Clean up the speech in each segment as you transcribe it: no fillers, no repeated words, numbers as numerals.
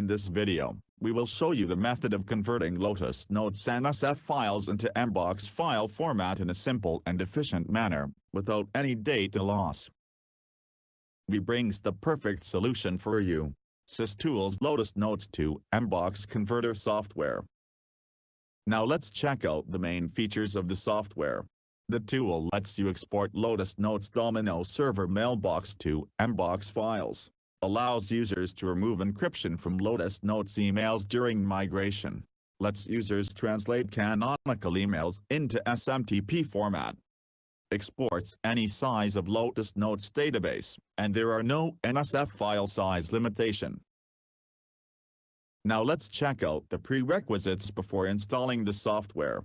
this video, we will show you the method of converting Lotus Notes NSF files into Mbox file format in a simple and efficient manner, without any data loss. We brings the perfect solution for you. SysTools Lotus Notes to Mbox Converter software. Now let's check out the main features of the software. The tool lets you export Lotus Notes Domino server mailbox to Mbox files, allows users to remove encryption from Lotus Notes emails during migration, lets users translate canonical emails into SMTP format, exports any size of Lotus Notes database, and there are no NSF file size limitation. Now let's check out the prerequisites before installing the software.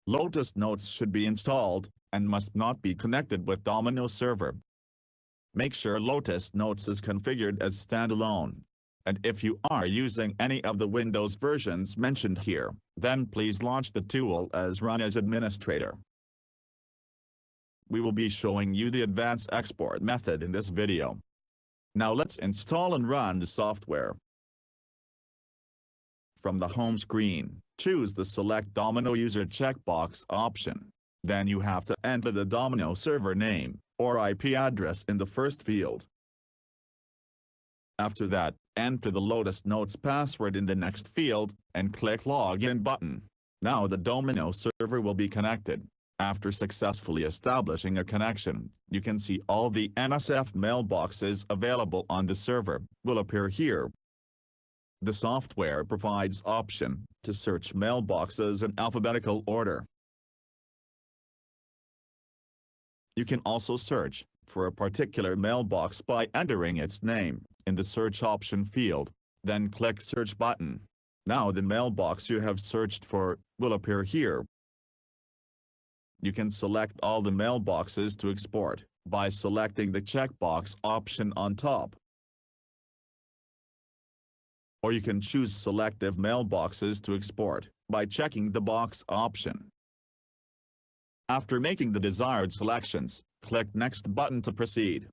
Lotus Notes should be installed, and must not be connected with Domino server. Make sure Lotus Notes is configured as standalone. And if you are using any of the Windows versions mentioned here, then please launch the tool as run as administrator. We will be showing you the advanced export method in this video. Now let's install and run the software. From the home screen, choose the Select Domino User checkbox option. Then you have to enter the Domino server name, or IP address in the first field. After that, enter the Lotus Notes password in the next field, and click Login button. Now the Domino server will be connected. After successfully establishing a connection, you can see all the NSF mailboxes available on the server will appear here. The software provides option to search mailboxes in alphabetical order. You can also search for a particular mailbox by entering its name in the search option field, then click Search button. Now the mailbox you have searched for will appear here. You can select all the mailboxes to export by selecting the checkbox option on top. Or you can choose selective mailboxes to export by checking the box option. After making the desired selections, click Next button to proceed.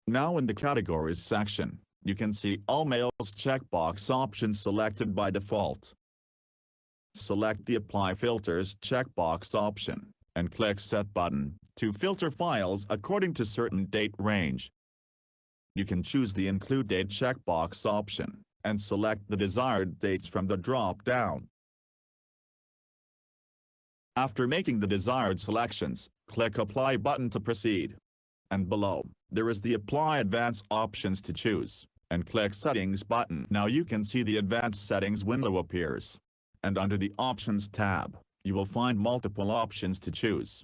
Now in the Categories section, you can see all mails checkbox options selected by default. Select the Apply Filters checkbox option, and click Set button to filter files according to certain date range. You can choose the Include Date checkbox option, and select the desired dates from the drop-down. After making the desired selections, click Apply button to proceed. And below, there is the Apply Advanced options to choose, and click Settings button. Now you can see the Advanced Settings window appears. And under the Options tab, you will find multiple options to choose.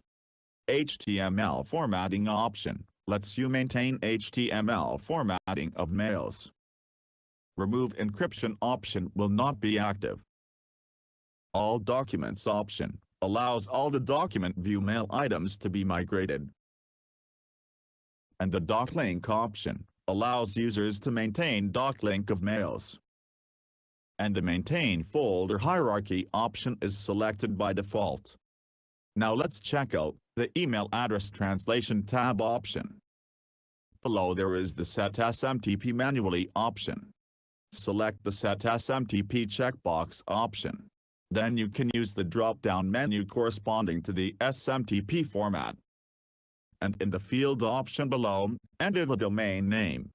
HTML formatting option lets you maintain HTML formatting of mails. Remove encryption option will not be active. All documents option allows all the document view mail items to be migrated. And the doclink option allows users to maintain doclink of mails. And the Maintain Folder Hierarchy option is selected by default. Now let's check out the Email Address Translation tab option. Below there is the Set SMTP Manually option. Select the Set SMTP checkbox option. Then you can use the drop-down menu corresponding to the SMTP format. And in the field option below, enter the domain name.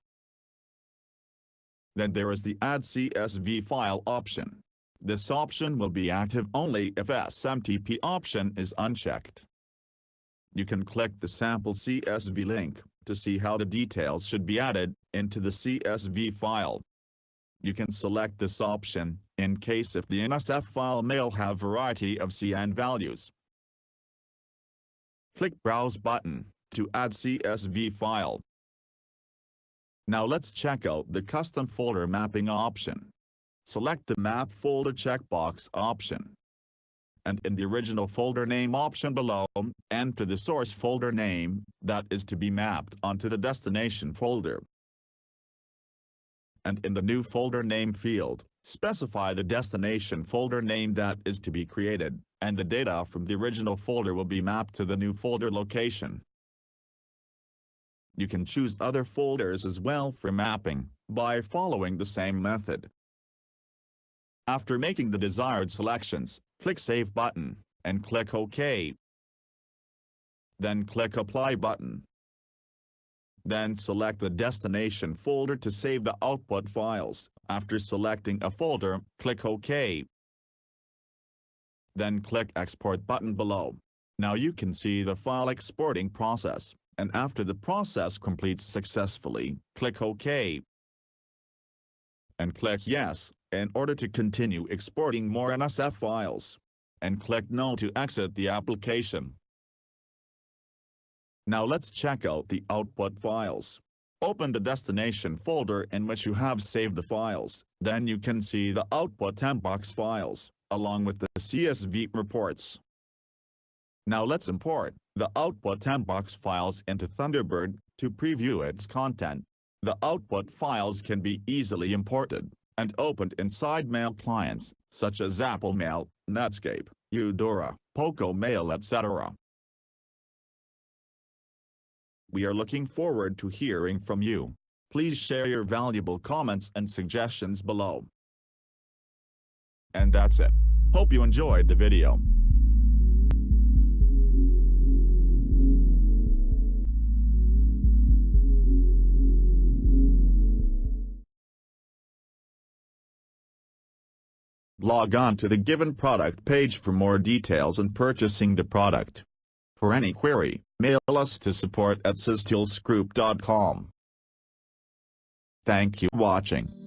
Then there is the Add CSV file option. This option will be active only if SMTP option is unchecked. You can click the sample CSV link to see how the details should be added into the CSV file. You can select this option in case if the NSF file may have variety of CN values. Click Browse button to add CSV file. Now let's check out the Custom Folder Mapping option. Select the Map Folder checkbox option. And in the original folder name option below, enter the source folder name that is to be mapped onto the destination folder. And in the new folder name field, specify the destination folder name that is to be created, and the data from the original folder will be mapped to the new folder location. You can choose other folders as well for mapping, by following the same method. After making the desired selections, click Save button, and click OK. Then click Apply button. Then select the destination folder to save the output files. After selecting a folder, click OK. Then click Export button below. Now you can see the file exporting process, and after the process completes successfully, click OK. And click Yes, in order to continue exporting more NSF files. And click No to exit the application. Now let's check out the output files. Open the destination folder in which you have saved the files. Then you can see the output Mbox files, along with the CSV reports. Now let's import the output Mbox files into Thunderbird to preview its content. The output files can be easily imported and opened inside mail clients, such as Apple Mail, Netscape, Eudora, Poco Mail, etc. We are looking forward to hearing from you. Please share your valuable comments and suggestions below. And that's it. Hope you enjoyed the video. Log on to the given product page for more details and purchasing the product. For any query, mail us to support@systoolsgroup.com. Thank you for watching.